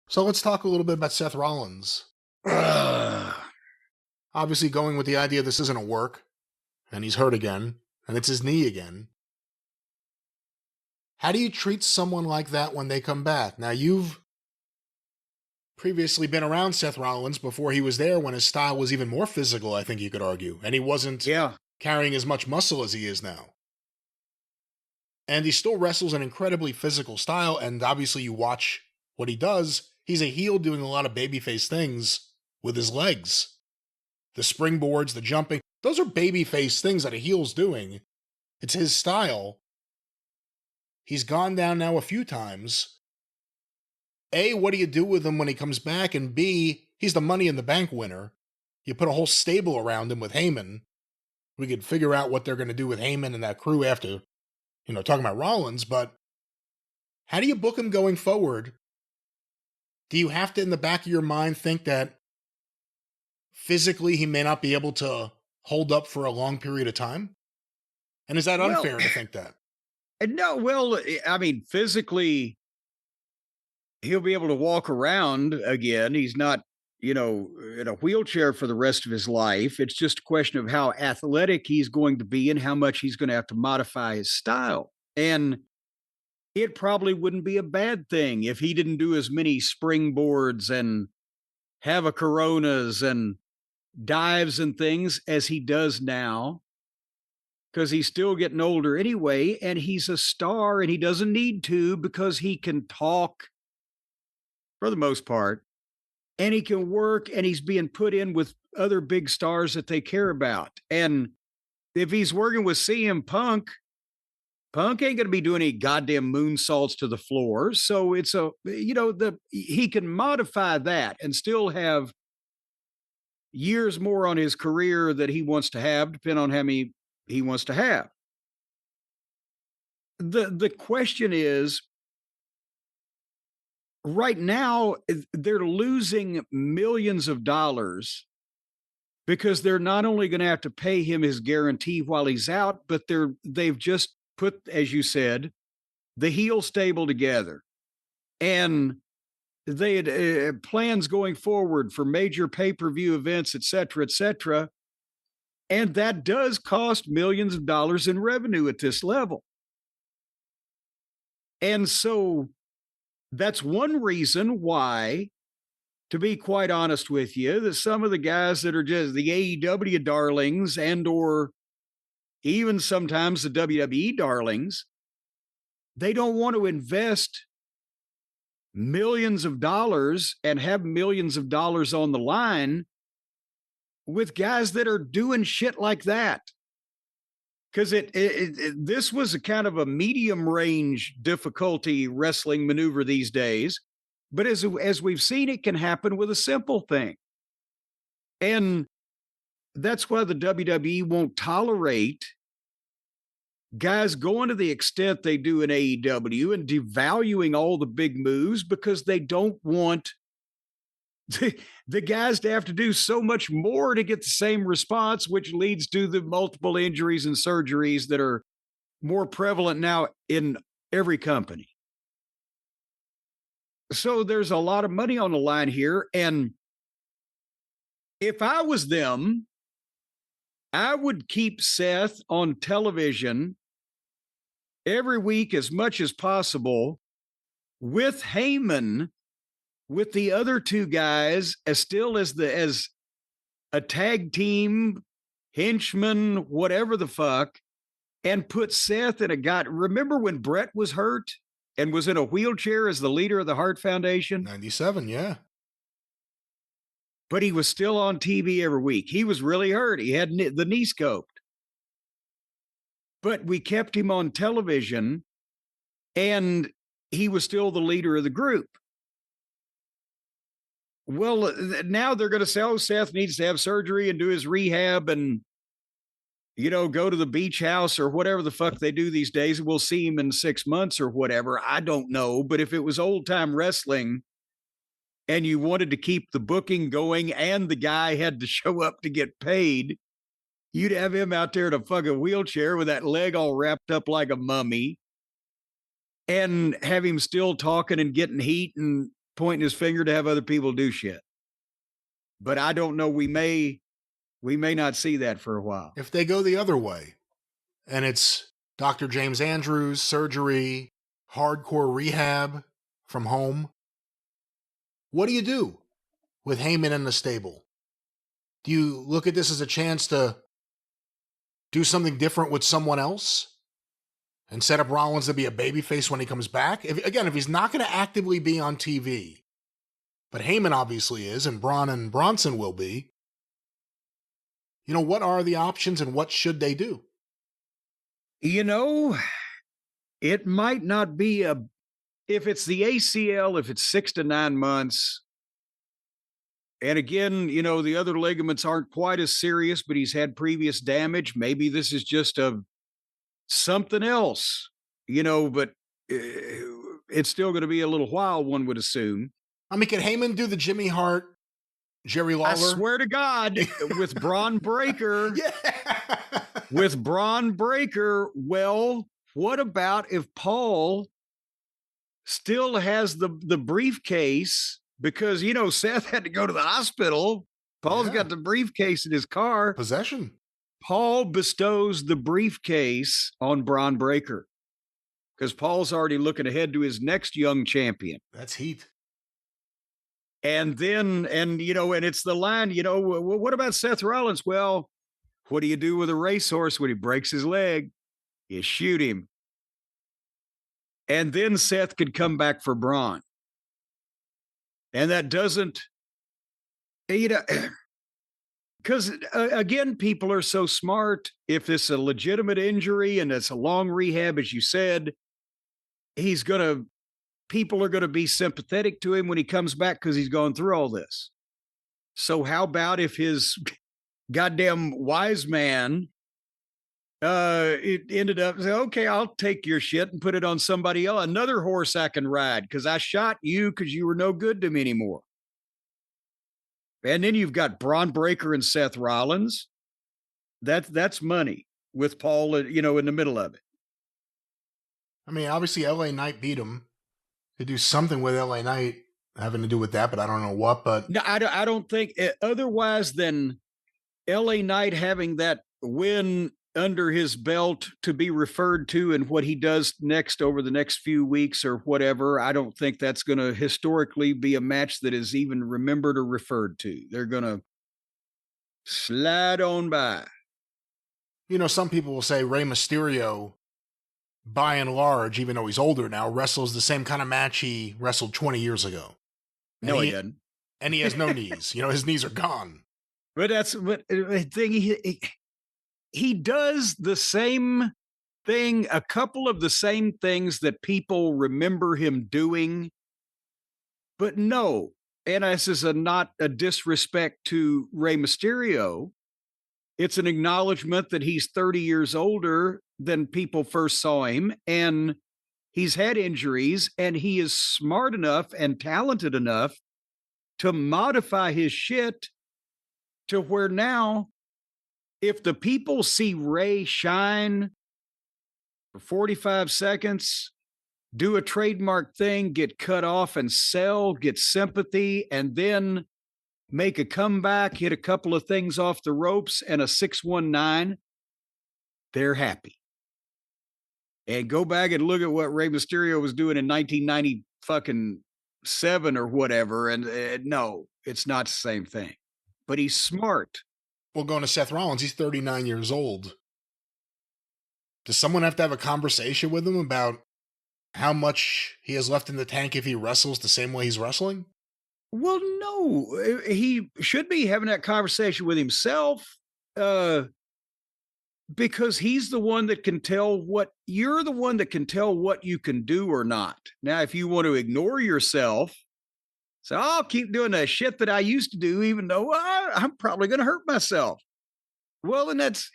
So let's talk a little bit about Seth Rollins. Obviously, going with the idea this isn't a work, and he's hurt again, and it's his knee again. How do you treat someone like that when they come back? Now, you've previously been around Seth Rollins before he was there when his style was even more physical, I think you could argue, and he wasn't Yeah. carrying as much muscle as he is now. And he still wrestles an incredibly physical style, and obviously you watch what he does. He's a heel doing a lot of babyface things with his legs. The springboards, the jumping, those are babyface things that a heel's doing. It's his style. He's gone down now a few times. A, what do you do with him when he comes back? And B, he's the Money in the Bank winner. You put a whole stable around him with Heyman. We could figure out what they're going to do with Heyman and that crew after, talking about Rollins, but how do you book him going forward? Do you have to, in the back of your mind, think that physically he may not be able to hold up for a long period of time? And is that unfair to think that? No, well, I mean, physically, he'll be able to walk around again. He's not, in a wheelchair for the rest of his life. It's just a question of how athletic he's going to be and how much he's going to have to modify his style. And it probably wouldn't be a bad thing if he didn't do as many springboards and have a coronas and dives and things as he does now, because he's still getting older anyway, and he's a star and he doesn't need to because he can talk for the most part, and he can work, and he's being put in with other big stars that they care about. And if he's working with CM Punk, Punk ain't going to be doing any goddamn moonsaults to the floor. So it's he can modify that and still have years more on his career that he wants to have, depending on how many he wants to have. The question is, right now, they're losing millions of dollars because they're not only going to have to pay him his guarantee while he's out, but they've just put, as you said, the heel stable together. And they had plans going forward for major pay-per-view events, et cetera, et cetera. And that does cost millions of dollars in revenue at this level. And so that's one reason why, to be quite honest with you, that some of the guys that are just the AEW darlings or even sometimes the WWE darlings, they don't want to invest millions of dollars and have millions of dollars on the line with guys that are doing shit like that. Because this was a kind of a medium range difficulty wrestling maneuver these days. But as we've seen, it can happen with a simple thing. And that's why the WWE won't tolerate guys going to the extent they do in AEW and devaluing all the big moves, because they don't want the guys to have to do so much more to get the same response, which leads to the multiple injuries and surgeries that are more prevalent now in every company. So there's a lot of money on the line here. And if I was them, I would keep Seth on television every week as much as possible with Heyman, with the other two guys as a tag team, henchman, whatever the fuck, and put Seth in a guy. Remember when Brett was hurt and was in a wheelchair as the leader of the Hart Foundation? 97, yeah. But he was still on TV every week. He was really hurt. He had the knee scoped. But we kept him on television, and he was still the leader of the group. Well, now they're going to say, oh, Seth needs to have surgery and do his rehab and, go to the beach house or whatever the fuck they do these days. We'll see him in 6 months or whatever. I don't know. But if it was old time wrestling and you wanted to keep the booking going and the guy had to show up to get paid, you'd have him out there in a fucking wheelchair with that leg all wrapped up like a mummy and have him still talking and getting heat and pointing his finger to have other people do shit. But I don't know. We may not see that for a while. If they go the other way and it's Dr. James Andrews, surgery, hardcore rehab from home, what do you do with Heyman in the stable? Do you look at this as a chance to do something different with someone else and set up Rollins to be a babyface when he comes back? If he's not going to actively be on TV, but Heyman obviously is, and Braun and Bronson will be, what are the options and what should they do? It might not be if it's the ACL, if it's 6 to 9 months, and again, the other ligaments aren't quite as serious, but he's had previous damage. Maybe this is just something else, but it's still going to be a little while, one would assume. I mean, can Heyman do the Jimmy Hart, Jerry Lawler? I swear to God, with Braun Breaker. Yeah. With Braun Breaker, well, what about if Paul still has the briefcase? Because, Seth had to go to the hospital. Paul's got the briefcase in his car. Possession. Paul bestows the briefcase on Braun Breaker because Paul's already looking ahead to his next young champion. That's heat. And then, and it's the line, what about Seth Rollins? Well, what do you do with a racehorse when he breaks his leg? You shoot him. And then Seth could come back for Braun. And that doesn't, because again, people are so smart. If this is a legitimate injury and it's a long rehab, as you said, people are going to be sympathetic to him when he comes back because he's gone through all this. So how about if his goddamn wise man it ended up saying, okay, I'll take your shit and put it on somebody else, another horse I can ride because I shot you because you were no good to me anymore. And then you've got Braun Breaker and Seth Rollins. That's money with Paul, in the middle of it. I mean, obviously LA Knight beat him. Could do something with LA Knight having to do with that, but I don't know what. But no, I don't think otherwise than LA Knight having that win under his belt to be referred to and what he does next over the next few weeks or whatever. I don't think that's going to historically be a match that is even remembered or referred to. They're going to slide on by. Some people will say Rey Mysterio, by and large, even though he's older now, wrestles the same kind of match he wrestled 20 years ago. And no, he doesn't. And he has no knees. His knees are gone. But that's what the thing. He does the same thing, a couple of the same things that people remember him doing. But no, and this is not a disrespect to Rey Mysterio. It's an acknowledgement that he's 30 years older than people first saw him, and he's had injuries, and he is smart enough and talented enough to modify his shit to where now, if the people see Ray shine for 45 seconds, do a trademark thing, get cut off and sell, get sympathy, and then make a comeback, hit a couple of things off the ropes and a 619, they're happy. And go back and look at what Rey Mysterio was doing in 1997 or whatever. And no, it's not the same thing. But he's smart. Well, going to Seth Rollins, he's 39 years old. Does someone have to have a conversation with him about how much he has left in the tank if he wrestles the same way he's wrestling? Well, no. He should be having that conversation with himself because he's the one that can tell you're the one that can tell what you can do or not. Now, if you want to ignore yourself, so I'll keep doing the shit that I used to do, even though I'm probably going to hurt myself. Well, and that's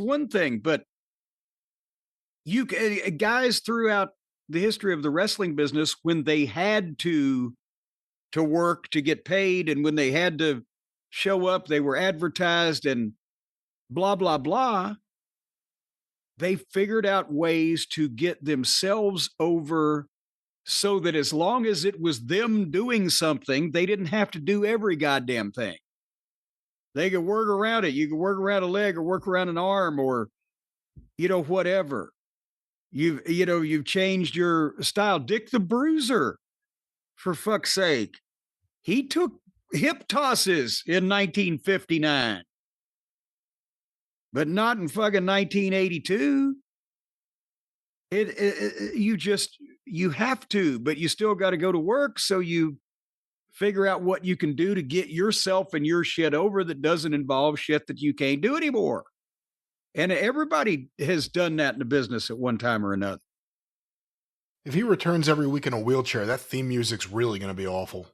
one thing, but you guys throughout the history of the wrestling business, when they had to work to get paid and when they had to show up, they were advertised and blah, blah, blah. They figured out ways to get themselves over so that as long as it was them doing something, they didn't have to do every goddamn thing. They could work around it. You could work around a leg or work around an arm or, whatever. You've changed your style. Dick the Bruiser, for fuck's sake. He took hip tosses in 1959, but not in fucking 1982. You have to, but you still got to go to work. So you figure out what you can do to get yourself and your shit over that doesn't involve shit that you can't do anymore. And everybody has done that in the business at one time or another. If he returns every week in a wheelchair, that theme music's really going to be awful.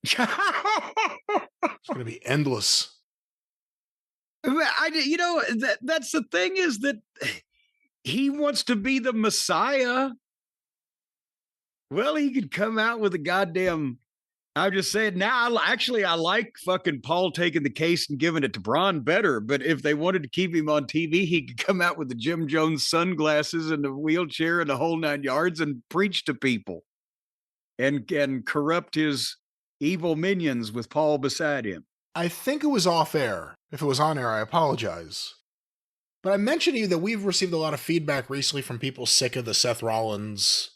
It's going to be endless. That's the thing, is that he wants to be the Messiah. Well, he could come out with a goddamn, I'm just saying now, I like fucking Paul taking the case and giving it to Braun better. But if they wanted to keep him on TV, he could come out with the Jim Jones sunglasses and the wheelchair and the whole 9 yards and preach to people and corrupt his evil minions with Paul beside him. I think it was off air. If it was on air, I apologize. But I mentioned to you that we've received a lot of feedback recently from people sick of the Seth Rollins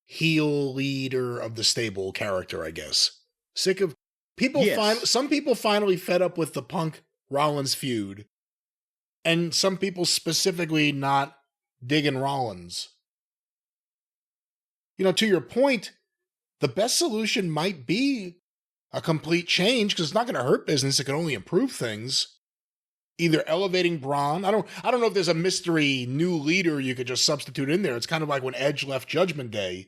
heel leader of the stable character, I guess. Sick of people. Yes. Some people finally fed up with the Punk Rollins feud, and some people specifically not digging Rollins. To your point, the best solution might be a complete change, because it's not going to hurt business. It can only improve things. Either elevating Braun. I don't know if there's a mystery new leader you could just substitute in there. It's kind of like when Edge left Judgment Day.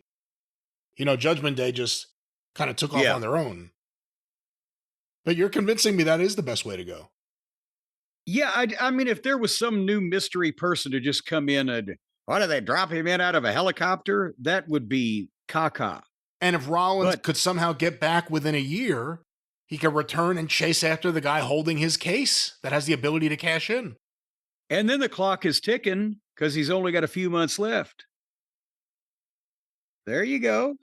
Judgment Day just kind of took off on their own. But you're convincing me that is the best way to go. Yeah, I mean, if there was some new mystery person to just come in and, why do they drop him in out of a helicopter? That would be caca. And if Rollins could somehow get back within a year, he could return and chase after the guy holding his case that has the ability to cash in. And then the clock is ticking because he's only got a few months left. There you go.